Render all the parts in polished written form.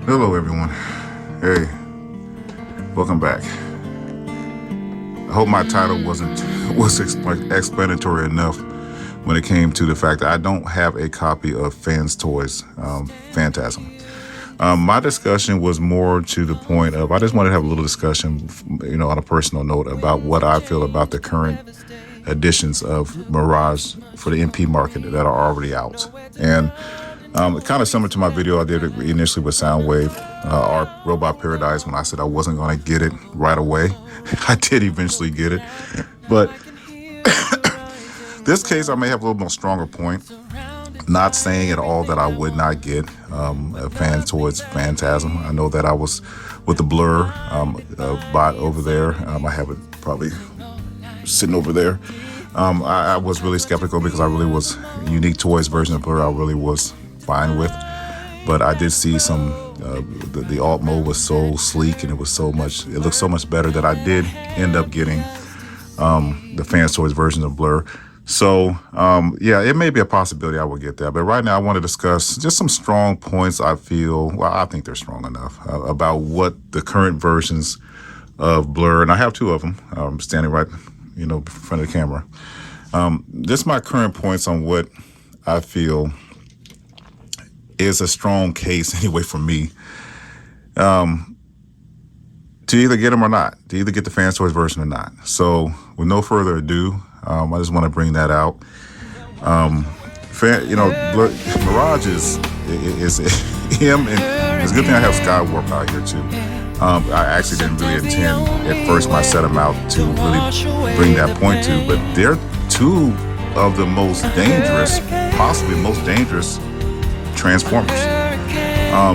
Hello everyone. Hey, welcome back. I hope my title was explanatory enough when it came to the fact that I don't have a copy of Fans Toys Phantasm. My discussion was more to the point of I just wanted to have a little discussion, on a personal note about what I feel about the current editions of Mirage for the MP market that are already out. And kind of similar to my video I did initially with Soundwave, our Robot Paradise, when I said I wasn't going to get it right away. I did eventually get it. But this case, I may have a little more stronger point. Not saying at all that I would not get a Fan Toys Phantasm. I know that I was with the Blur bot over there. I have it probably sitting over there. I was really skeptical because I really was Unique Toys version of Blur. I really was fine with, but I did see some. The alt mode was so sleek and it looked so much better that I did end up getting the Fans Toys version of Blur. So yeah, it may be a possibility I will get that, but right now I want to discuss just some strong points I think they're strong enough about what the current versions of Blur, and I have two of them standing right in front of the camera. This is my current points on what I feel is a strong case anyway for me to either get them or not, to either get the Fans Toys version or not. So with no further ado, I just want to bring that out. Mirage is him, and it's a good thing I have Skywarp out here too. I actually didn't really intend at first when I set them out to really bring that point to, but they're two of the most dangerous, possibly most dangerous Transformers.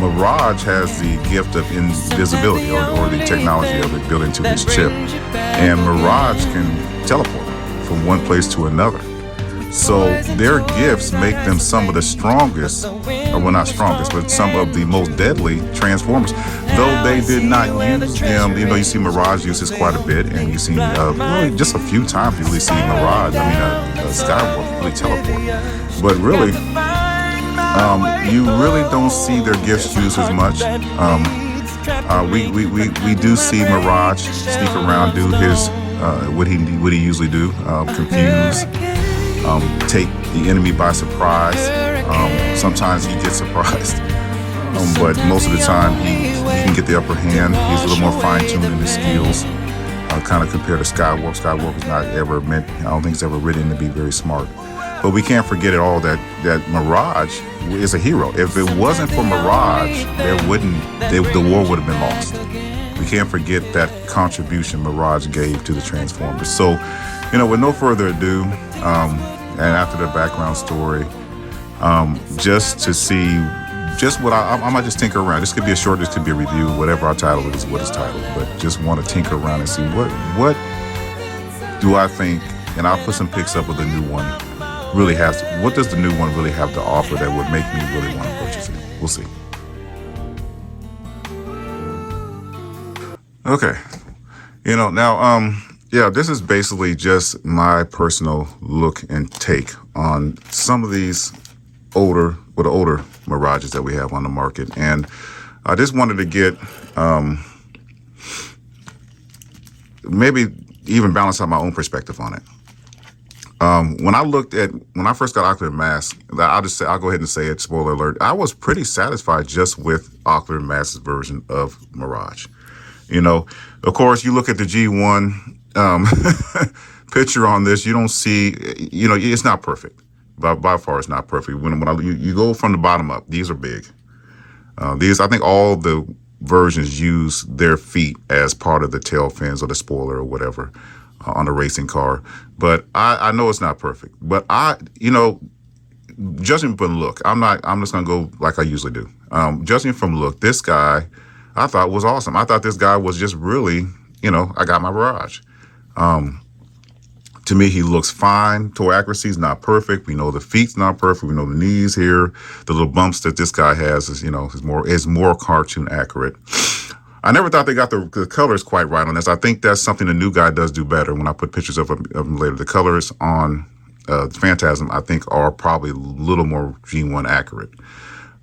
Mirage has the gift of invisibility or the technology of it built into his chip, and Mirage can teleport from one place to another. So their gifts make them some of the strongest, or well, not strongest, but some of the most deadly Transformers. Though they did not use them, you see Mirage uses quite a bit, and you see really just a few times you really see Mirage. Skywarp really teleport, but really, you really don't see their gifts used as much. We do see Mirage sneak around, do his what he usually do, confuse. Take the enemy by surprise. Sometimes he gets surprised, but most of the time he can get the upper hand. He's a little more fine-tuned in his skills, kind of compared to Skywarp. Skywarp is not ever meant, I don't think it's ever written to be very smart. But we can't forget at all that Mirage is a hero. If it wasn't for Mirage, the war would have been lost. We can't forget that contribution Mirage gave to the Transformers. So, with no further ado, and after the background story, just to see just what I might just tinker around. This could be a short, this could be a review, whatever our title is, what it's titled, but just want to tinker around and see what do I think, and I'll put some pics up with the new one, really has, what does the new one really have to offer that would make me really want to purchase it? We'll see. Okay, now, this is basically just my personal look and take on some of these older Mirages that we have on the market. And I just wanted to get, maybe even balance out my own perspective on it. When I first got Ocular Max, I'll go ahead and say it, spoiler alert, I was pretty satisfied just with Ocular Max's version of Mirage. Of course, you look at the G1 picture on this, you don't see, it's not perfect. By far, it's not perfect. When you go from the bottom up, these are big. I think all the versions use their feet as part of the tail fins or the spoiler or whatever on the racing car. But I know it's not perfect. But judging from look, I'm just gonna go like I usually do. Judging from look, this guy I thought was awesome. I thought this guy was just really, I got my Mirage. To me, he looks fine. Toe accuracy is not perfect. We know the feet's not perfect. We know the knees here. The little bumps that this guy has is more cartoon accurate. I never thought they got the colors quite right on this. I think that's something the new guy does do better. When I put pictures of him later, the colors on Phantasm, I think, are probably a little more G1 accurate.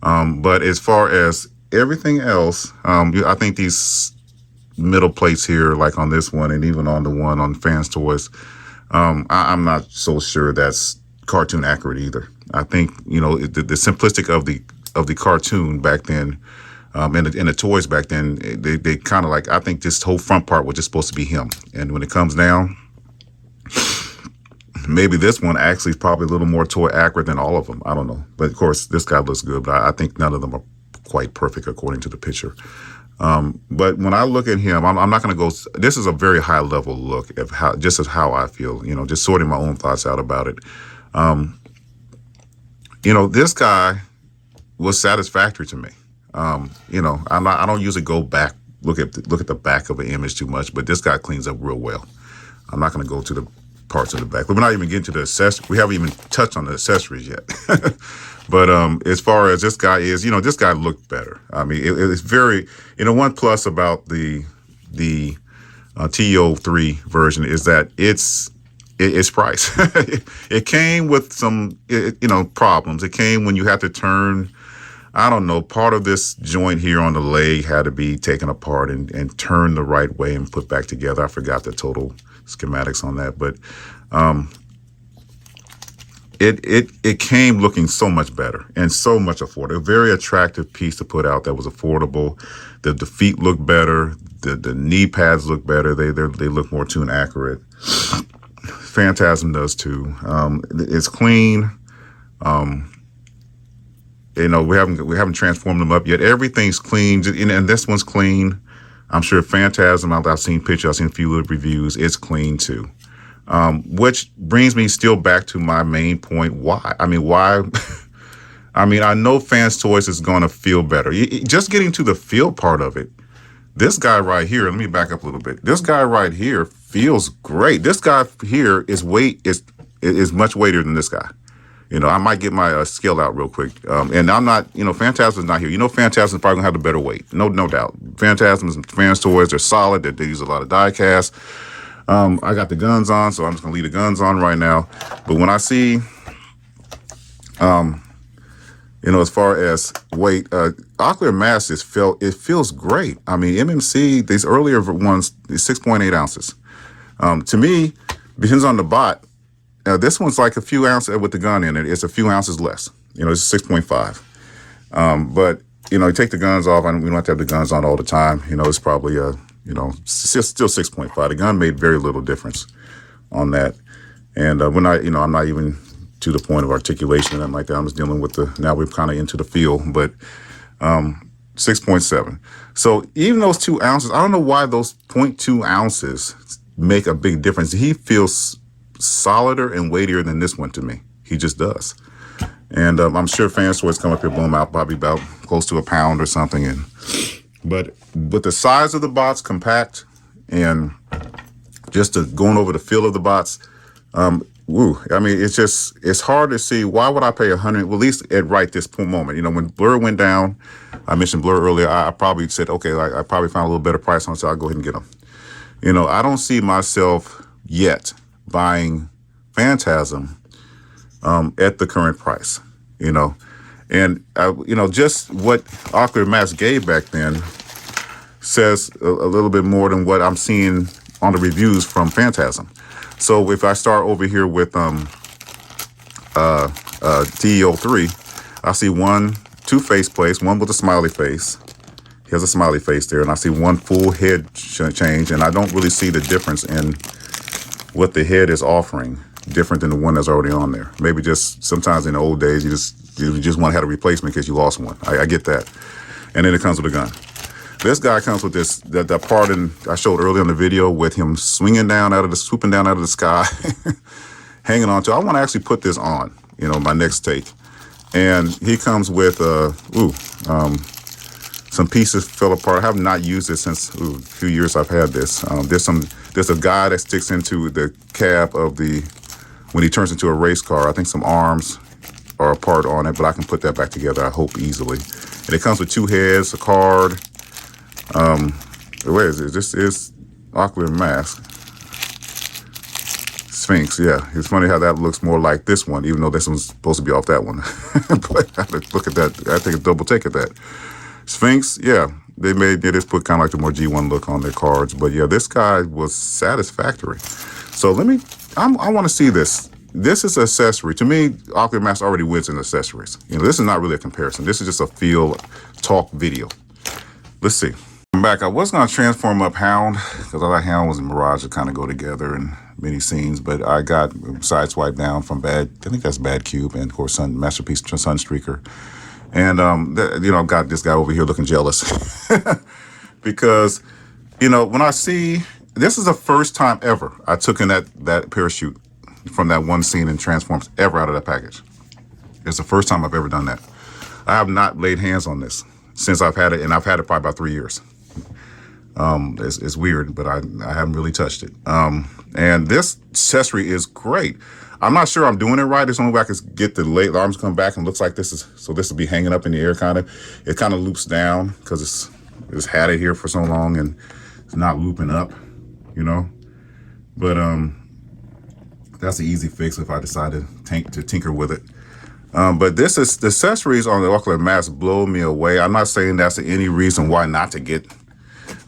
But as far as everything else, I think these middle plates here, like on this one and even on the one on Fans Toys, I'm not so sure that's cartoon accurate either. I think, you know, the simplistic of the cartoon back then, and the toys back then, they kind of like, I think this whole front part was just supposed to be him. And when it comes down, maybe this one actually is probably a little more toy accurate than all of them. I don't know. But of course, this guy looks good, but I think none of them are quite perfect according to the picture. But when I look at him, I'm not going to go. This is a very high level look of how, just as how I feel, you know, just sorting my own thoughts out about it. You know, this guy was satisfactory to me. You know, I don't usually go back, look at the back of an image too much, but this guy cleans up real well. I'm not going to go to the parts of the back, but we're not even getting to the accessories. We haven't even touched on the accessories yet. But as far as this guy is, you know, this guy looked better. I mean, it's very, you know, one plus about the TO3 version is that its price. It came with some, you know, problems. It came when you have to turn, I don't know, part of this joint here on the leg had to be taken apart and turned the right way and put back together. I forgot the total schematics on that, but it came looking so much better and so much affordable. A very attractive piece to put out that was affordable. The feet look better. The knee pads look better. They look more tune accurate. Phantasm does too. It's clean. You know, we haven't transformed them up yet. Everything's clean, and this one's clean. I'm sure Phantasm, I've seen pictures, I've seen a few little reviews. It's clean too. Which brings me still back to my main point. Why? I mean, why? I mean, I know Fans Toys is going to feel better. Just getting to the feel part of it. This guy right here, let me back up a little bit. This guy right here feels great. This guy here is much weightier than this guy. You know, I might get my scale out real quick. And I'm not, you know, Phantasm's not here. You know, Phantasm's probably gonna have the better weight. No doubt. Phantasm's and Fans Toys, they're solid. They use a lot of die cast. I got the guns on, so I'm just gonna leave the guns on right now. But when I see, you know, as far as weight, Ocular Max it feels great. I mean, MMC, these earlier ones, 6.8 ounces. To me, depends on the bot. This one's like a few ounces with the gun in it. It's a few ounces less. You know, it's 6.5. But, you know, you take the guns off, and we don't have to have the guns on all the time. You know, it's probably, you know, still 6.5. The gun made very little difference on that. And we're not, you know, I'm not even to the point of articulation and like that. I'm just dealing with now we're kind of into the feel, but 6.7. So even those 2 ounces, I don't know why those 0.2 ounces make a big difference. He feels solider and weightier than this one to me. He just does. And I'm sure Fans Toys come up here, boom, out probably about close to a pound or something. But with the size of the bots, compact, and just going over the feel of the bots, I mean, it's hard to see. Why would I pay $100? Well, at least at right this moment, you know, when Blur went down, I mentioned Blur earlier, I probably said, okay, I probably found a little better price on it, so I'll go ahead and get them. You know, I don't see myself yet buying Phantasm at the current price, you know. And, you know, just what Ocular Max gave back then says a little bit more than what I'm seeing on the reviews from Phantasm. So if I start over here with TO3, I see two face plates, one with a smiley face. He has a smiley face there, and I see one full head change, and I don't really see the difference in what the head is offering, different than the one that's already on there. Maybe just sometimes in the old days, you just want to have a replacement because you lost one. I get that. And then it comes with a gun. This guy comes with that part I showed earlier in the video with him swooping down out of the sky, hanging on to. I want to actually put this on, you know, my next take. And he comes with, some pieces fell apart. I have not used it since a few years I've had this. There's a guy that sticks into the cab when he turns into a race car. I think some arms are apart on it, but I can put that back together, I hope, easily. And it comes with 2 heads, a card. Where is it? This is Ocular Max Sphinx. Yeah, it's funny how that looks more like this one, even though this one's supposed to be off that one. But I have to look at that. I take a double take at that. Sphinx, yeah, they just put kind of like the more G1 look on their cards, but yeah, this guy was satisfactory. So I want to see this. This is an accessory. To me, Ocular Max already wins in accessories. This is not really a comparison. This is just a feel talk video. Let's see. I'm back. I was going to transform up Hound because I thought Hound was Mirage to kind of go together in many scenes, but I got Sideswipe down from I think that's Bad Cube, and of course Masterpiece Sunstreaker. And, got this guy over here looking jealous because, when I see, this is the first time ever I took in that parachute from that one scene in Transforms ever out of that package. It's the first time I've ever done that. I have not laid hands on this since I've had it, and I've had it probably about 3 years. It's weird, but I haven't really touched it. And this accessory is great. I'm not sure I'm doing it right. It's only way I can get the arms come back and looks like this will be hanging up in the air kind of. It kind of loops down because it's had it here for so long and it's not looping up, But that's an easy fix if I decide to tinker with it. But the accessories on the Ocular Max blow me away. I'm not saying that's any reason why not to get.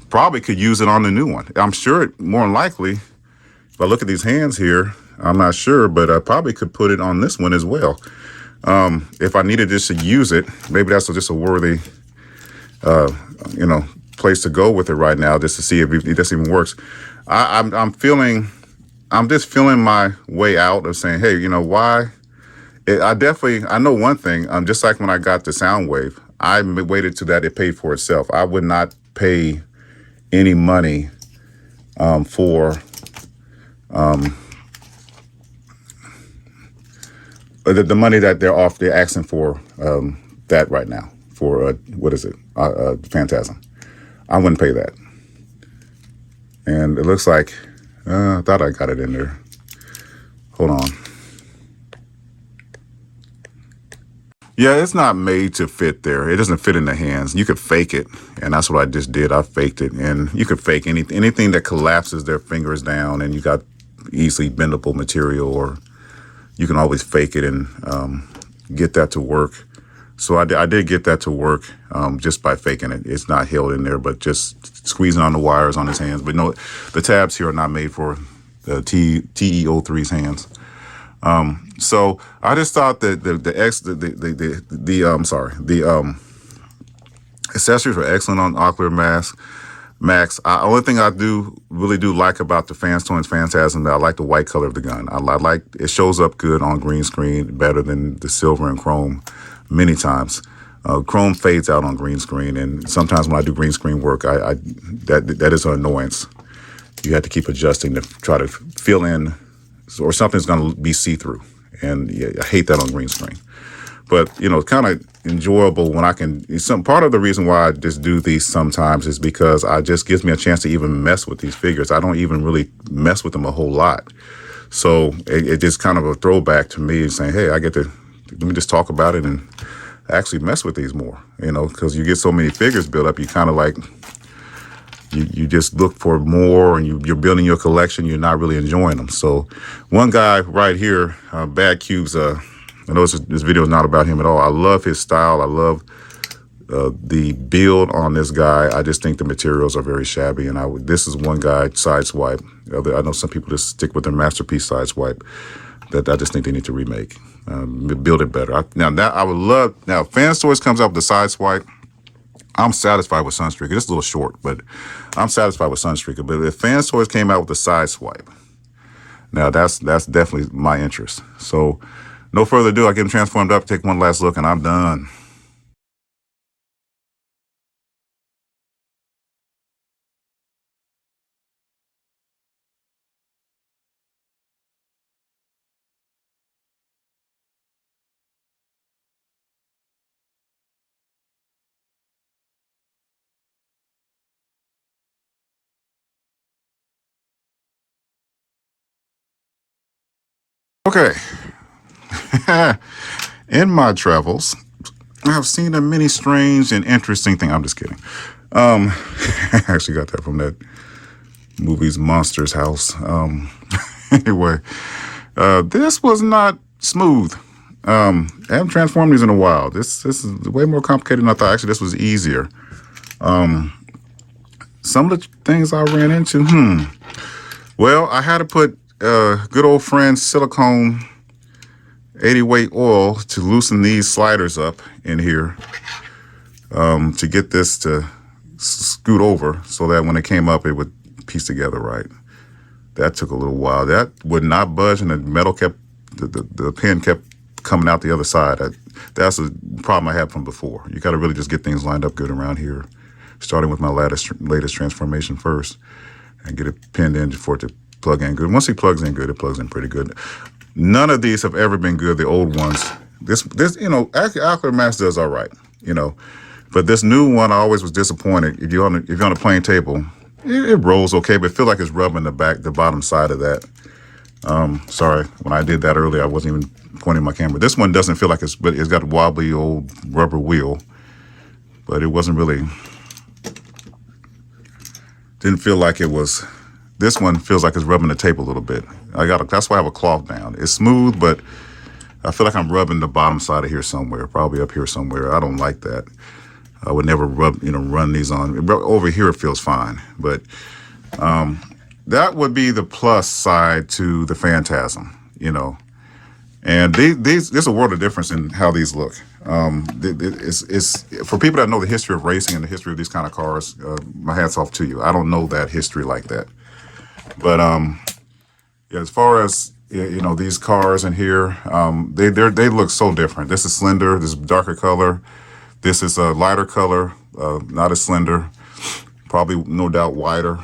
Probably could use it on the new one. I'm sure more than likely, if I look at these hands here, I'm not sure, but I probably could put it on this one as well. If I needed just to use it, maybe that's just a worthy, place to go with it right now, just to see if this even works. I'm just feeling my way out of saying, hey, why? I know one thing. Just like when I got the Soundwave, I waited till that it paid for itself. I would not pay any money for the money that they're asking for that right now for what is it? Phantasm. I wouldn't pay that. And it looks like I thought I got it in there. Hold on. Yeah, it's not made to fit there. It doesn't fit in the hands. You could fake it, and that's what I just did. I faked it, and you could fake anything that collapses their fingers down, and you got easily bendable material, or you can always fake it and get that to work. So I did get that to work just by faking it. It's not held in there, but just squeezing on the wires on his hands. But no, the tabs here are not made for the TE03's hands. So I just thought that the accessories were excellent on Ocular Max. Only thing I really do like about the Phantasm, that I like the white color of the gun. I like it shows up good on green screen, better than the silver and chrome many times. Chrome fades out on green screen, and sometimes when I do green screen work, that is an annoyance. You have to keep adjusting to try to fill in, or something's going to be see-through, and yeah, I hate that on green screen. But it's kind of enjoyable when I can. Part of the reason why I just do these sometimes is because it just gives me a chance to even mess with these figures. I don't even really mess with them a whole lot, so it just kind of a throwback to me, saying, "Hey, let me just talk about it and actually mess with these more." Because you get so many figures built up, you kind of like you just look for more, and you're building your collection. You're not really enjoying them. So, one guy right here, Bad Cubes. I know this video is not about him at all. I love his style. I love the build on this guy. I just think the materials are very shabby. And this is one guy, Sideswipe. I know some people just stick with their Masterpiece Sideswipe that I just think they need to remake, build it better. I would love, if Fan Stories comes out with the Sideswipe, I'm satisfied with Sunstreaker. It's a little short, but I'm satisfied with Sunstreaker. But if Fan Stories came out with the Sideswipe, now that's definitely my interest. So, no further ado, I get him transformed up, take one last look, and I'm done. Okay. In my travels, I've seen a many strange and interesting things. I'm just kidding. I actually got that from that movie's Monsters House. Anyway, this was not smooth. I haven't transformed these in a while. This is way more complicated than I thought. Actually, this was easier. Some of the things I ran into, well, I had to put good old friend silicone 80 weight oil to loosen these sliders up in here to get this to scoot over so that when it came up, it would piece together right. That took a little while. That would not budge, and the metal kept, the pin kept coming out the other side. That's a problem I had from before. You got to really just get things lined up good around here, starting with my latest transformation first, and get it pinned in for it to plug in good. Once it plugs in good, it plugs in pretty good. None of these have ever been good, the old ones. This actually Ocular Max does all right, but this new one, I always was disappointed. If you're on a plain table, it rolls okay, but it feels like it's rubbing the bottom side of that. Sorry, when I did that earlier, I wasn't even pointing my camera. This one doesn't feel like but it's got a wobbly old rubber wheel, but it wasn't really, didn't feel like it was. This one feels like it's rubbing the tape a little bit. That's why I have a cloth down. It's smooth, but I feel like I'm rubbing the bottom side of here somewhere, probably up here somewhere. I don't like that. I would never run these on. Over here, it feels fine, but that would be the plus side to the Phantasm, And there's a world of difference in how these look. It's for people that know the history of racing and the history of these kind of cars. My hat's off to you. I don't know that history like that, but yeah, as far as these cars in here, they look so different. This is slender. This is darker color. This is a lighter color, not as slender. Probably, no doubt, wider.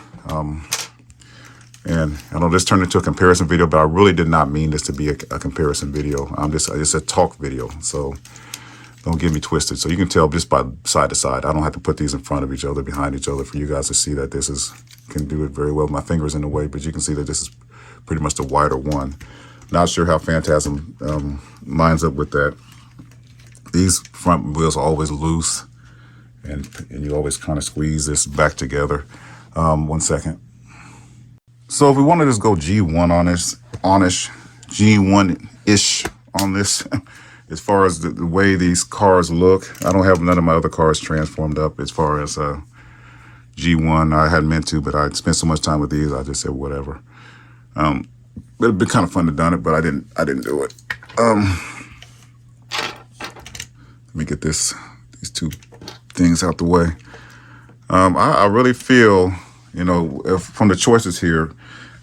And I know this turned into a comparison video, but I really did not mean this to be a comparison video. It's a talk video, so don't get me twisted. So you can tell just by side to side. I don't have to put these in front of each other, behind each other, for you guys to see that can do it very well. My finger's in the way, but you can see that this is pretty much the wider one. Not sure how Phantasm lines up with that. These front wheels are always loose, and you always kind of squeeze this back together. 1 second. So if we want to just go G1 on-ish, G1-ish on this, as far as the way these cars look, I don't have none of my other cars transformed up as far as G1. I hadn't meant to, but I spent so much time with these, I just said whatever. It'd be kind of fun to done it, but I didn't do it. Let me get these two things out the way. I really feel, from the choices here,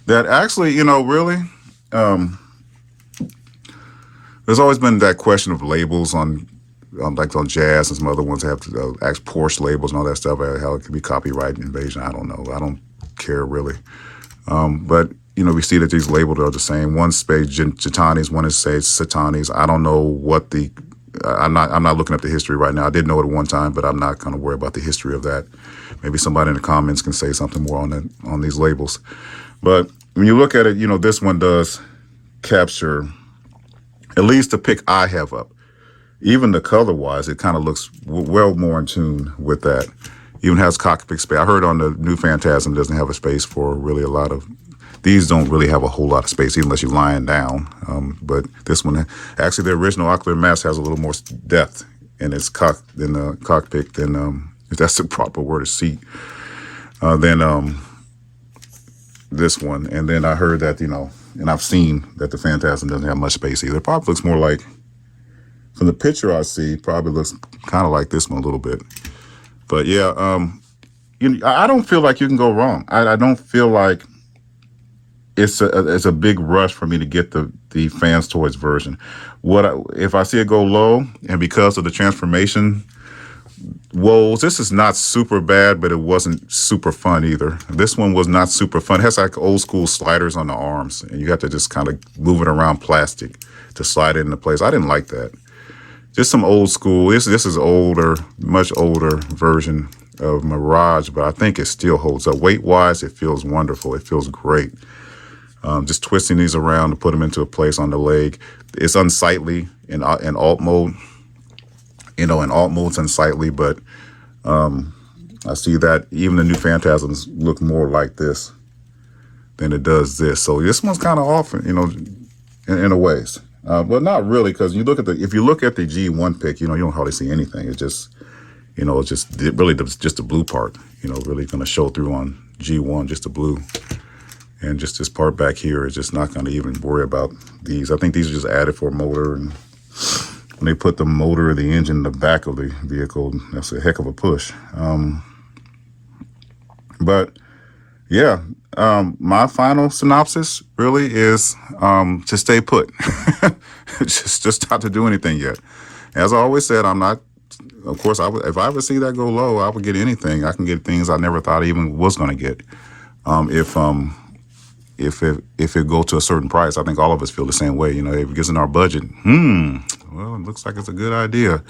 that actually, really, there's always been that question of labels on jazz, and some other ones have Porsche labels and all that stuff, how it could be copyright invasion. I don't know. I don't care really. But, we see that these labels are the same. One says Gitanis, one says Satanis. I don't know what I'm not looking up the history right now. I did know it at one time, but I'm not going to worry about the history of that. Maybe somebody in the comments can say something more on these labels. But when you look at it, this one does capture, at least the pick I have up. Even the color-wise, it kind of looks well more in tune with that. Even has cockpit space. I heard on the new Phantasm doesn't have a space for really a lot of. These don't really have a whole lot of space, even unless you're lying down. But this one, actually, the original Ocular Max has a little more depth in its cockpit than, if that's the proper word, a seat, than this one. And then I heard that, and I've seen that the Phantasm doesn't have much space either. It probably looks more like, from the picture I see, probably looks kind of like this one a little bit. But yeah, I don't feel like you can go wrong. I don't feel like it's a big rush for me to get the Fans Toys version. If I see it go low, and because of the transformation woes, this is not super bad, but it wasn't super fun either. This one was not super fun. It has like old school sliders on the arms, and you have to just kind of move it around plastic to slide it into place. I didn't like that. Just some old school. This is older, much older version of Mirage, but I think it still holds up. Weight-wise, it feels wonderful. It feels great. Just twisting these around to put them into a place on the leg. It's unsightly in alt mode. In alt mode's unsightly, but I see that even the new Phantasms look more like this than it does this. So this one's kind of off, in a ways. But not really, because if you look at the G1 pick, you don't hardly see anything. It's just, it's just really just the blue part, really going to show through on G1, just the blue. And just this part back here is just not going to even worry about these. I think these are just added for a motor. And when they put the motor or the engine in the back of the vehicle, that's a heck of a push. But yeah, my final synopsis really is to stay put. just not to do anything yet. As I always said, I'm not. Of course, if I ever see that go low, I would get anything. I can get things I never thought I even was going to get. If it go to a certain price, I think all of us feel the same way. If it gets in our budget, well, it looks like it's a good idea.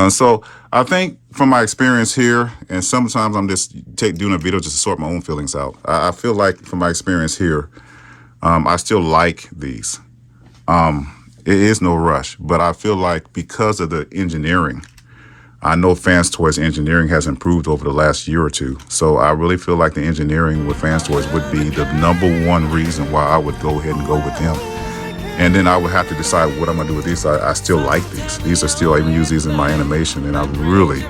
So I think from my experience here, and sometimes I'm just doing a video just to sort my own feelings out. I feel like from my experience here, I still like these. It is no rush, but I feel like because of the engineering, I know Fans Toys engineering has improved over the last year or two. So I really feel like the engineering with Fans Toys would be the #1 reason why I would go ahead and go with them. And then I would have to decide what I'm going to do with these. I still like these. These are still, I even use these in my animation, and I really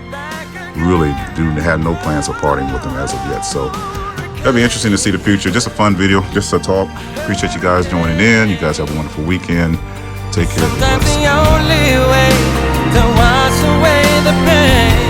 do have no plans of parting with them as of yet. So that'd be interesting to see the future. Just a fun video, just a talk. Appreciate you guys joining in. You guys have a wonderful weekend. Take care. Sometimes the only way to wash away the pain